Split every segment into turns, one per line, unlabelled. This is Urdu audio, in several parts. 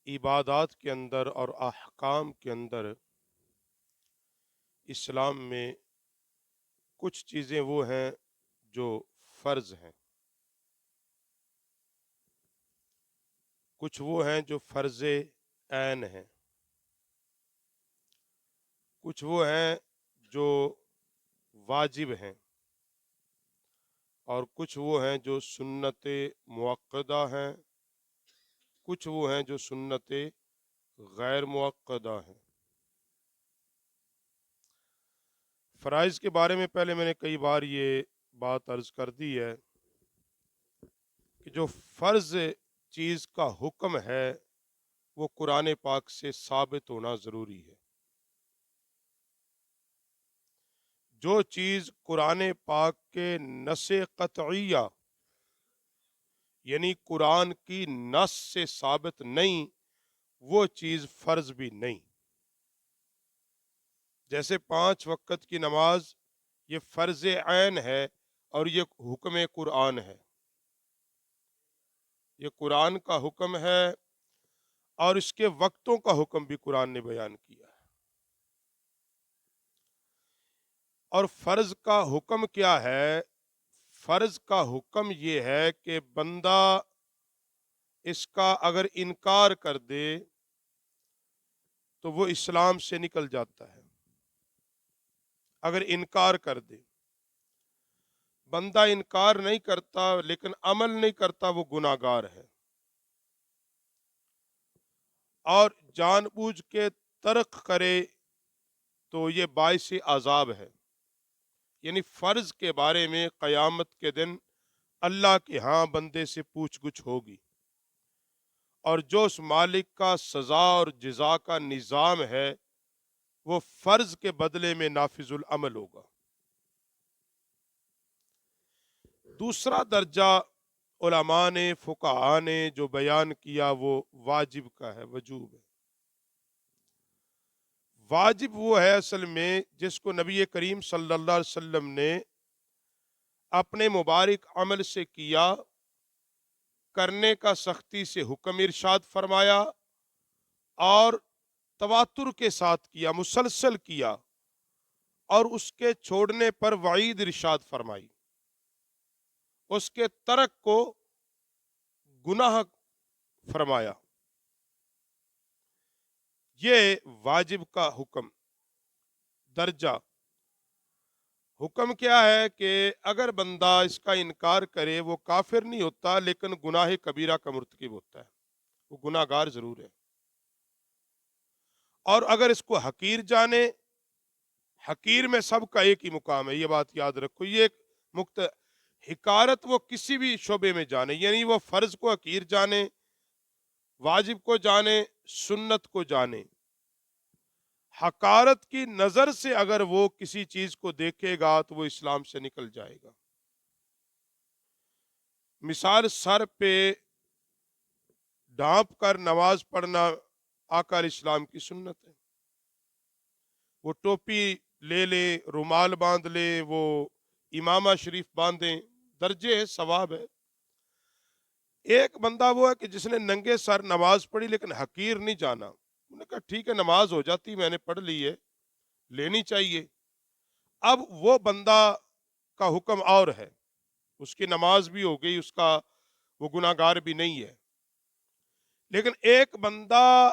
عبادات کے اندر اور احکام کے اندر اسلام میں کچھ چیزیں وہ ہیں جو فرض ہیں، کچھ وہ ہیں جو فرض عین ہیں، کچھ وہ ہیں جو واجب ہیں، اور کچھ وہ ہیں جو سنت مؤکدہ ہیں، کچھ وہ ہیں جو سنت غیر مؤکدہ ہیں۔ فرائض کے بارے میں پہلے میں نے کئی بار یہ بات عرض کر دی ہے کہ جو فرض چیز کا حکم ہے وہ قرآن پاک سے ثابت ہونا ضروری ہے۔ جو چیز قرآن پاک کے نص قطعیہ یعنی قرآن کی نص سے ثابت نہیں، وہ چیز فرض بھی نہیں۔ جیسے 5 وقت کی نماز یہ فرض عین ہے اور یہ حکم قرآن ہے، یہ قرآن کا حکم ہے اور اس کے وقتوں کا حکم بھی قرآن نے بیان کیا ہے۔ اور فرض کا حکم کیا ہے؟ فرض کا حکم یہ ہے کہ بندہ اس کا اگر انکار کر دے تو وہ اسلام سے نکل جاتا ہے۔ اگر انکار کر دے، بندہ انکار نہیں کرتا لیکن عمل نہیں کرتا، وہ گناہگار ہے، اور جان بوجھ کے ترک کرے تو یہ باعث عذاب ہے۔ یعنی فرض کے بارے میں قیامت کے دن اللہ کے ہاں بندے سے پوچھ گچھ ہوگی، اور جو اس مالک کا سزا اور جزا کا نظام ہے وہ فرض کے بدلے میں نافذ العمل ہوگا۔ دوسرا درجہ علماء نے فقہاء نے جو بیان کیا وہ واجب کا ہے، وجوب ہے۔ واجب وہ ہے اصل میں جس کو نبی کریم صلی اللہ علیہ وسلم نے اپنے مبارک عمل سے کیا، کرنے کا سختی سے حکم ارشاد فرمایا، اور تواتر کے ساتھ کیا، مسلسل کیا، اور اس کے چھوڑنے پر وعید ارشاد فرمائی، اس کے ترک کو گناہ فرمایا۔ یہ واجب کا حکم درجہ۔ حکم کیا ہے کہ اگر بندہ اس کا انکار کرے وہ کافر نہیں ہوتا لیکن گناہ کبیرہ کا مرتکب ہوتا ہے، وہ گناہ گار ضرور ہے۔ اور اگر اس کو حقیر جانے، حقیر میں سب کا ایک ہی مقام ہے، یہ بات یاد رکھو، یہ ایک حقارت وہ کسی بھی شعبے میں جانے، یعنی وہ فرض کو حقیر جانے، واجب کو جانے، سنت کو جانے، حقارت کی نظر سے اگر وہ کسی چیز کو دیکھے گا تو وہ اسلام سے نکل جائے گا۔ مثال، سر پہ ڈھانپ کر نماز پڑھنا آقا علیہ السلام کی سنت ہے۔ وہ ٹوپی لے لے، رومال باندھ لے، وہ امامہ شریف باندھیں، درجے ہے، ثواب ہے۔ ایک بندہ وہ ہے کہ جس نے ننگے سر نماز پڑھی لیکن حقیر نہیں جانا، انہوں نے کہا ٹھیک ہے نماز ہو جاتی، میں نے پڑھ لی ہے، لینی چاہیے۔ اب وہ بندہ کا حکم اور ہے، اس کی نماز بھی ہو گئی، اس کا وہ گناہگار بھی نہیں ہے۔ لیکن ایک بندہ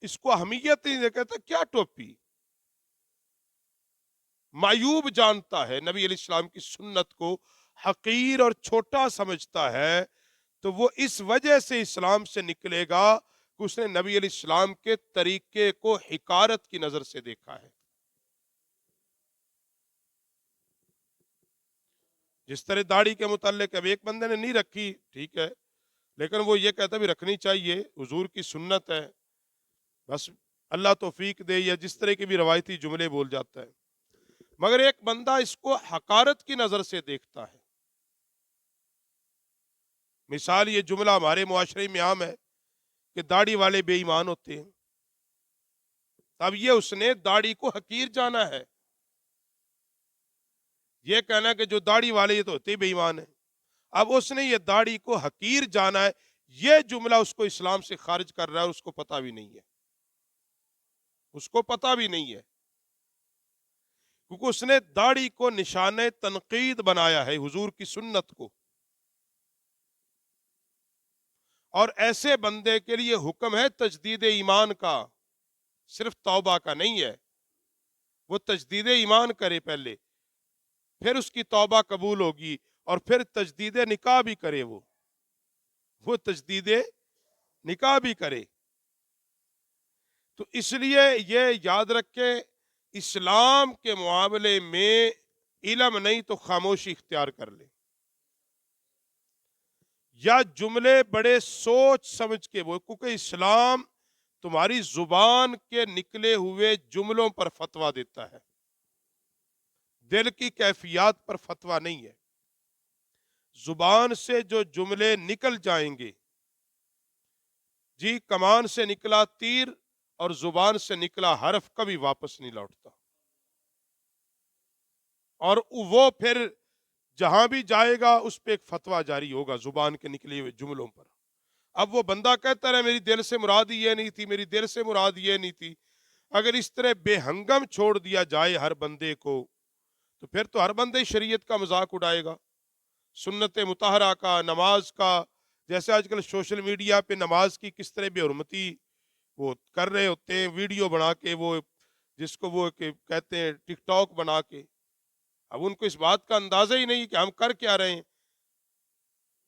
اس کو اہمیت نہیں دے، کہتا کیا ٹوپی، معیوب جانتا ہے، نبی علیہ السلام کی سنت کو حقیر اور چھوٹا سمجھتا ہے، تو وہ اس وجہ سے اسلام سے نکلے گا کہ اس نے نبی علیہ السلام کے طریقے کو حقارت کی نظر سے دیکھا ہے۔ جس طرح داڑھی کے متعلق اب ایک بندے نے نہیں رکھی، ٹھیک ہے، لیکن وہ یہ کہتا بھی رکھنی چاہیے، حضور کی سنت ہے، بس اللہ توفیق دے، یا جس طرح کے بھی روایتی جملے بول جاتا ہے۔ مگر ایک بندہ اس کو حقارت کی نظر سے دیکھتا ہے۔ مثال، یہ جملہ ہمارے معاشرے میں عام ہے کہ داڑھی والے بے ایمان ہوتے ہیں، اب یہ اس نے داڑھی کو حقیر جانا ہے، یہ کہنا کہ جو داڑھی والے یہ تو ہوتے ہی بے ایمان ہیں۔ اب اس نے یہ داڑھی کو حقیر جانا ہے، یہ جملہ اس کو اسلام سے خارج کر رہا ہے اور اس کو پتہ بھی نہیں ہے، اس کو پتہ بھی نہیں ہے، کیونکہ اس نے داڑھی کو نشان تنقید بنایا ہے حضور کی سنت کو. اور ایسے بندے کے لیے حکم ہے تجدید ایمان کا، صرف توبہ کا نہیں ہے. وہ تجدید ایمان کرے پہلے، پھر اس کی توبہ قبول ہوگی، اور پھر تجدید نکاح بھی کرے. وہ تجدید نکاح بھی کرے. تو اس لیے یہ یاد رکھیں، اسلام کے معاملے میں علم نہیں تو خاموشی اختیار کر لیں، یا جملے بڑے سوچ سمجھ کے وہ، کیونکہ اسلام تمہاری زبان کے نکلے ہوئے جملوں پر فتویٰ دیتا ہے، دل کی کیفیات پر فتویٰ نہیں ہے. زبان سے جو جملے نکل جائیں گے، جی کمان سے نکلا تیر اور زبان سے نکلا حرف کبھی واپس نہیں لوٹتا، اور وہ پھر جہاں بھی جائے گا اس پہ ایک فتویٰ جاری ہوگا زبان کے نکلے ہوئے جملوں پر. اب وہ بندہ کہتا رہے میری دل سے مراد یہ نہیں تھی، میری دل سے مراد یہ نہیں تھی. اگر اس طرح بے ہنگم چھوڑ دیا جائے ہر بندے کو، تو پھر تو ہر بندے شریعت کا مذاق اڑائے گا، سنت مطہرہ کا، نماز کا. جیسے آج کل سوشل میڈیا پہ نماز کی کس طرح بے حرمتی وہ کر رہے ہوتے ہیں، ویڈیو بنا کے، وہ جس کو وہ کہتے ہیں ٹک ٹاک بنا کے. اب ان کو اس بات کا اندازہ ہی نہیں کہ ہم کر کیا رہے ہیں.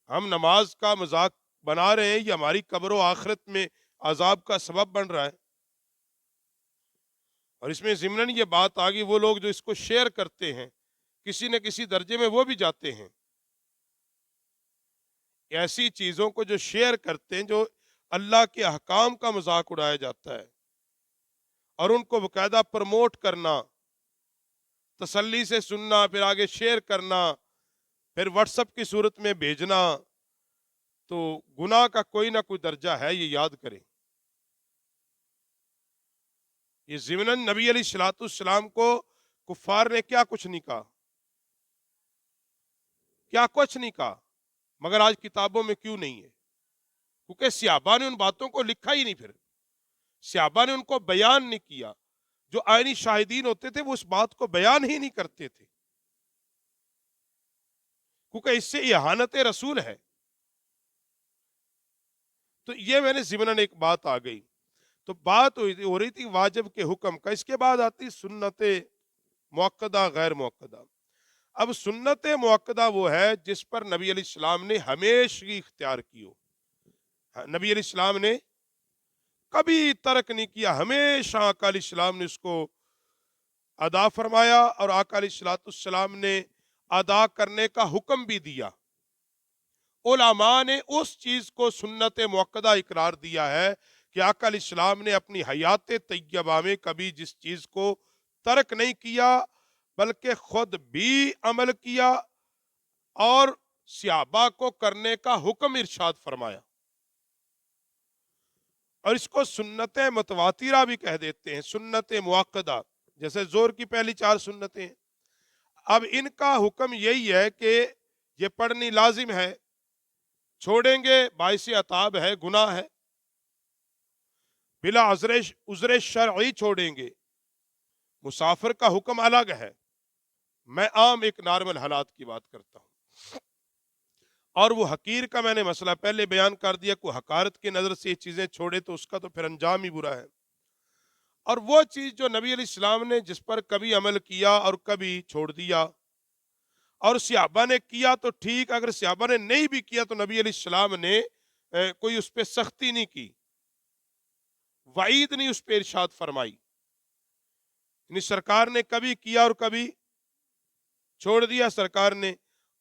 ہم نماز کا مذاق بنا رہے ہیں، یہ ہماری قبر و آخرت میں عذاب کا سبب بن رہا ہے. اور اس میں ضمناً یہ بات آ گئی، وہ لوگ جو اس کو شیئر کرتے ہیں کسی نہ کسی درجے میں وہ بھی جاتے ہیں. ایسی چیزوں کو جو شیئر کرتے ہیں، جو اللہ کے احکام کا مذاق اڑایا جاتا ہے، اور ان کو باقاعدہ پروموٹ کرنا، تسلی سے سننا، پھر آگے شیئر کرنا، پھر واٹس ایپ کی صورت میں بھیجنا، تو گناہ کا کوئی نہ کوئی درجہ ہے، یہ یاد کریں. یہ ضمناً نبی علیہ الصلوۃ والسلام کو کفار نے کیا کچھ نہیں کہا، کیا کچھ نہیں کہا، مگر آج کتابوں میں کیوں نہیں ہے؟ کیونکہ صحابہ نے ان باتوں کو لکھا ہی نہیں، پھر صحابہ نے ان کو بیان نہیں کیا. جو آئینی شاہدین ہوتے تھے وہ اس بات کو بیان ہی نہیں کرتے تھے، کیونکہ اس سے اہانت رسول ہے. تو یہ میں نے ضمناً ایک بات آ گئی. تو بات ہو رہی تھی واجب کے حکم کا. اس کے بعد آتی سنت مؤکدہ غیر مؤکدہ. اب سنت مؤکدہ وہ ہے جس پر نبی علیہ السلام نے ہمیشہ اختیار کی ہو. نبی علیہ السلام نے کبھی ترک نہیں کیا، ہمیشہ آقا علیہ السلام نے اس کو ادا فرمایا، اور آقا علیہ الصلوۃ والسلام نے ادا کرنے کا حکم بھی دیا. علماء نے اس چیز کو سنت مؤکدہ اقرار دیا ہے کہ آقا علیہ السلام نے اپنی حیات طیبہ میں کبھی جس چیز کو ترک نہیں کیا بلکہ خود بھی عمل کیا اور صحابہ کو کرنے کا حکم ارشاد فرمایا. اور اس کو سنت متواترہ بھی کہہ دیتے ہیں، سنت مؤکدہ، جیسے زور کی پہلی 4 سنتیں. اب ان کا حکم یہی ہے کہ یہ پڑھنی لازم ہے، چھوڑیں گے باعث عطاب ہے، گناہ ہے. بلا عذر شرعی چھوڑیں گے، مسافر کا حکم الگ ہے. میں عام ایک نارمل حالات کی بات کرتا ہوں. اور وہ حقیر کا میں نے مسئلہ پہلے بیان کر دیا، کوئی حقارت کی نظر سے یہ چیزیں چھوڑے تو اس کا تو پھر انجام ہی برا ہے. اور وہ چیز جو نبی علیہ السلام نے جس پر کبھی عمل کیا اور کبھی چھوڑ دیا، اور صحابہ نے کیا تو ٹھیک، اگر صحابہ نے نہیں بھی کیا تو نبی علیہ السلام نے کوئی اس پہ سختی نہیں کی، وعید نہیں اس پہ ارشاد فرمائی. یعنی سرکار نے کبھی کیا اور کبھی چھوڑ دیا سرکار نے.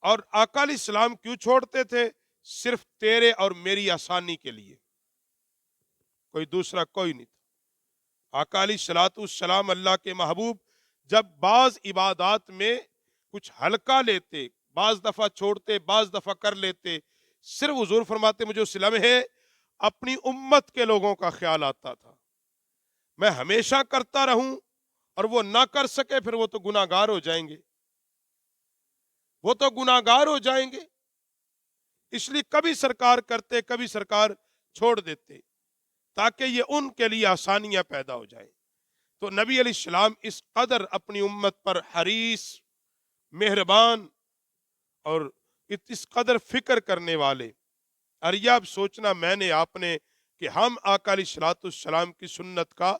اور آقا علیہ السلام کیوں چھوڑتے تھے؟ صرف تیرے اور میری آسانی کے لیے، کوئی دوسرا کوئی نہیں تھا. آقا علیہ الصلوۃ والسلام اللہ کے محبوب جب بعض عبادات میں کچھ ہلکا لیتے، بعض دفعہ چھوڑتے، بعض دفعہ کر لیتے، صرف حضور فرماتے مجھے اس لمحے اپنی امت کے لوگوں کا خیال آتا تھا. میں ہمیشہ کرتا رہوں اور وہ نہ کر سکے، پھر وہ تو گناہگار ہو جائیں گے، وہ تو گناہگار ہو جائیں گے. اس لیے کبھی سرکار کرتے کبھی سرکار چھوڑ دیتے تاکہ یہ ان کے لیے آسانیاں پیدا ہو جائیں۔ تو نبی علیہ السلام اس قدر اپنی امت پر حریص، مہربان اور اس قدر فکر کرنے والے، اور یہ اب سوچنا میں نے آپ نے کہ ہم آقا علیہ الصلوۃ والسلام کی سنت کا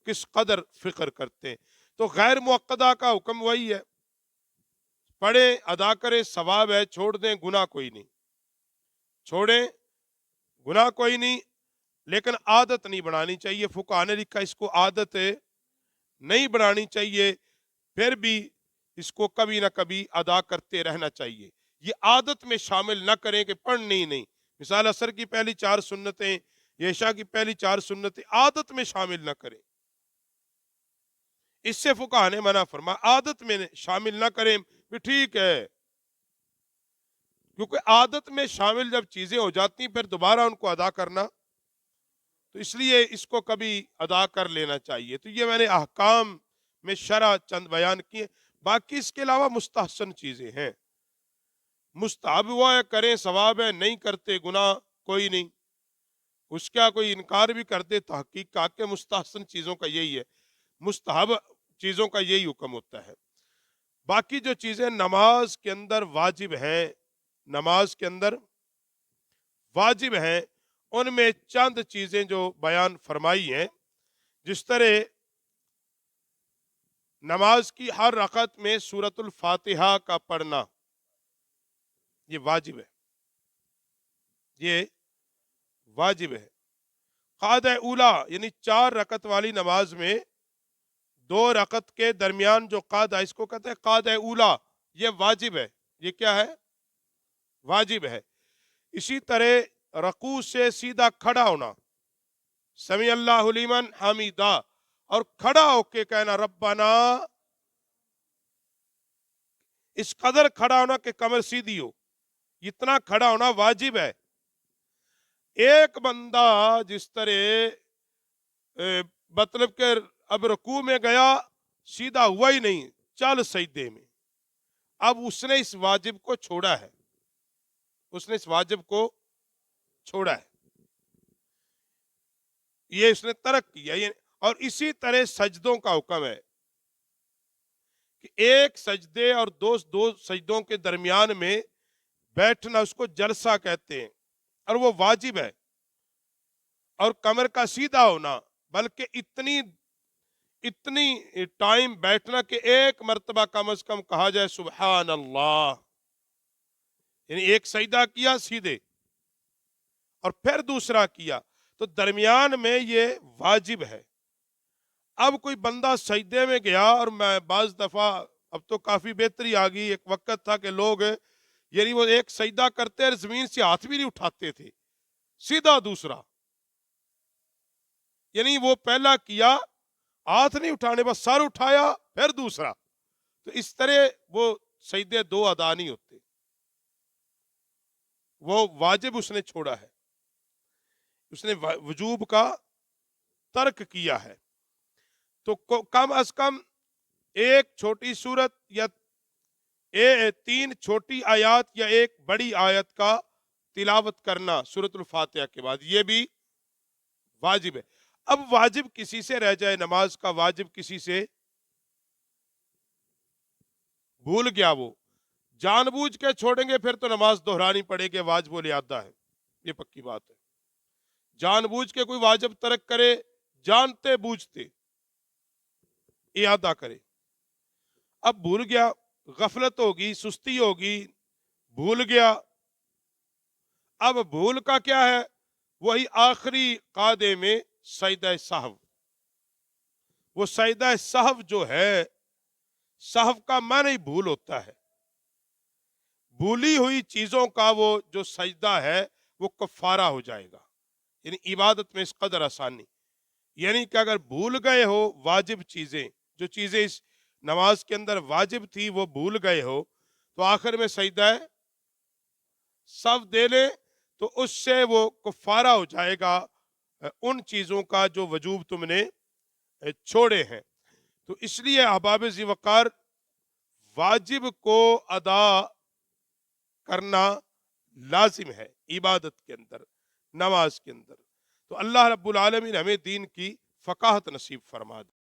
کس قدر فکر کرتے ہیں۔ تو غیر معقدہ کا حکم وہی ہے، پڑھیں، ادا کریں، ثواب ہے، چھوڑ دیں، گناہ کوئی نہیں، چھوڑیں گناہ کوئی نہیں، لیکن عادت نہیں بنانی چاہیے۔ فقہاء نے لکھا اس کو عادت نہیں بنانی چاہیے، پھر بھی اس کو کبھی نہ کبھی ادا کرتے رہنا چاہیے۔ یہ عادت میں شامل نہ کریں کہ پڑھنی ہی نہیں۔ مثال عصر کی پہلی 4 سنتیں، عشاء کی پہلی 4 سنتیں عادت میں شامل نہ کریں، اس سے فقہاء نے منع فرما۔ عادت میں شامل نہ کریں بھی ٹھیک ہے، کیونکہ عادت میں شامل جب چیزیں ہو جاتی ہیں پھر دوبارہ ان کو ادا کرنا، تو اس لیے اس کو کبھی ادا کر لینا چاہیے۔ تو یہ میں نے احکام میں شرع چند بیان کیے، باقی اس کے علاوہ مستحسن چیزیں ہیں۔ مستحب ہوا ہے کریں ثواب ہے، نہیں کرتے گناہ کوئی نہیں، اس کا کوئی انکار بھی کر دے تحقیق کا کہ مستحسن چیزوں کا یہی ہے، مستحب چیزوں کا یہی حکم ہوتا ہے۔ باقی جو چیزیں نماز کے اندر واجب ہیں، نماز کے اندر واجب ہیں، ان میں چند چیزیں جو بیان فرمائی ہیں، جس طرح نماز کی ہر رکعت میں سورۃ الفاتحہ کا پڑھنا یہ واجب ہے، یہ واجب ہے۔ قاعدہ اولا یعنی 4 رکعت والی نماز میں 2 رکعت کے درمیان جو قاعدہ، اس کو کہتے ہیں قاعدہ اولا، یہ واجب ہے۔ یہ کیا ہے؟ واجب ہے۔ اسی طرح رکوع سے سیدھا کھڑا ہونا، سمیع اللہ لمن حمیدہ، اور کھڑا ہو کے کہنا ربنا، اس قدر کھڑا ہونا کہ کمر سیدھی ہو، اتنا کھڑا ہونا واجب ہے۔ ایک بندہ جس طرح مطلب کہ اب رکوع میں گیا سیدھا ہوا ہی نہیں، چل سجدے میں، اب اس نے اس واجب کو چھوڑا ہے، اس نے اس واجب کو چھوڑا ہے، یہ اس نے ترک کیا۔ اور اسی طرح سجدوں کا حکم ہے کہ ایک سجدے اور دو سجدوں کے درمیان میں بیٹھنا، اس کو جلسہ کہتے ہیں، اور وہ واجب ہے۔ اور کمر کا سیدھا ہونا، بلکہ اتنی ٹائم بیٹھنا کہ ایک مرتبہ کم از کم کہا جائے سبحان اللہ، یعنی ایک سجدہ کیا سیدھے اور پھر دوسرا کیا، تو درمیان میں یہ واجب ہے۔ اب کوئی بندہ سجدے میں گیا، اور میں بعض دفعہ، اب تو کافی بہتری آ گئی، ایک وقت تھا کہ لوگ یعنی وہ ایک سجدہ کرتے اور زمین سے ہاتھ بھی نہیں اٹھاتے تھے، سیدھا دوسرا، یعنی وہ پہلا کیا ہاتھ نہیں اٹھانے، بس سر اٹھایا پھر دوسرا، تو اس طرح وہ سجدے 2 ادا نہیں ہوتے، وہ واجب اس نے چھوڑا ہے، اس نے وجوب کا ترک کیا ہے۔ تو کم از کم ایک چھوٹی سورت یا 3 چھوٹی آیات یا ایک بڑی آیت کا تلاوت کرنا سورۃ الفاتحہ کے بعد، یہ بھی واجب ہے۔ اب واجب کسی سے رہ جائے، نماز کا واجب کسی سے بھول گیا، وہ جان بوجھ کے چھوڑیں گے پھر تو نماز دہرانی پڑے گی، واجب الادا ہے، یہ پکی بات ہے۔ جان بوجھ کے کوئی واجب ترک کرے، جانتے بوجھتے اعادہ کرے، اب بھول گیا، غفلت ہوگی، سستی ہوگی، بھول گیا، اب بھول کا کیا ہے؟ وہی آخری قاعدے میں سجدہ سہو، وہ سجدہ سہو جو ہے، سہو کا معنی بھول ہوتا ہے، بھولی ہوئی چیزوں کا وہ جو سجدہ ہے وہ کفارہ ہو جائے گا، یعنی عبادت میں اس قدر آسانی، یعنی کہ اگر بھول گئے ہو واجب چیزیں، جو چیزیں اس نماز کے اندر واجب تھی وہ بھول گئے ہو، تو آخر میں سجدہ سہو دے لیں تو اس سے وہ کفارہ ہو جائے گا ان چیزوں کا جو وجوب تم نے چھوڑے ہیں۔ تو اس لیے احباب ذی وقار، واجب کو ادا کرنا لازم ہے عبادت کے اندر، نماز کے اندر۔ تو اللہ رب العالمین ہمیں دین کی فقاہت نصیب فرما دے۔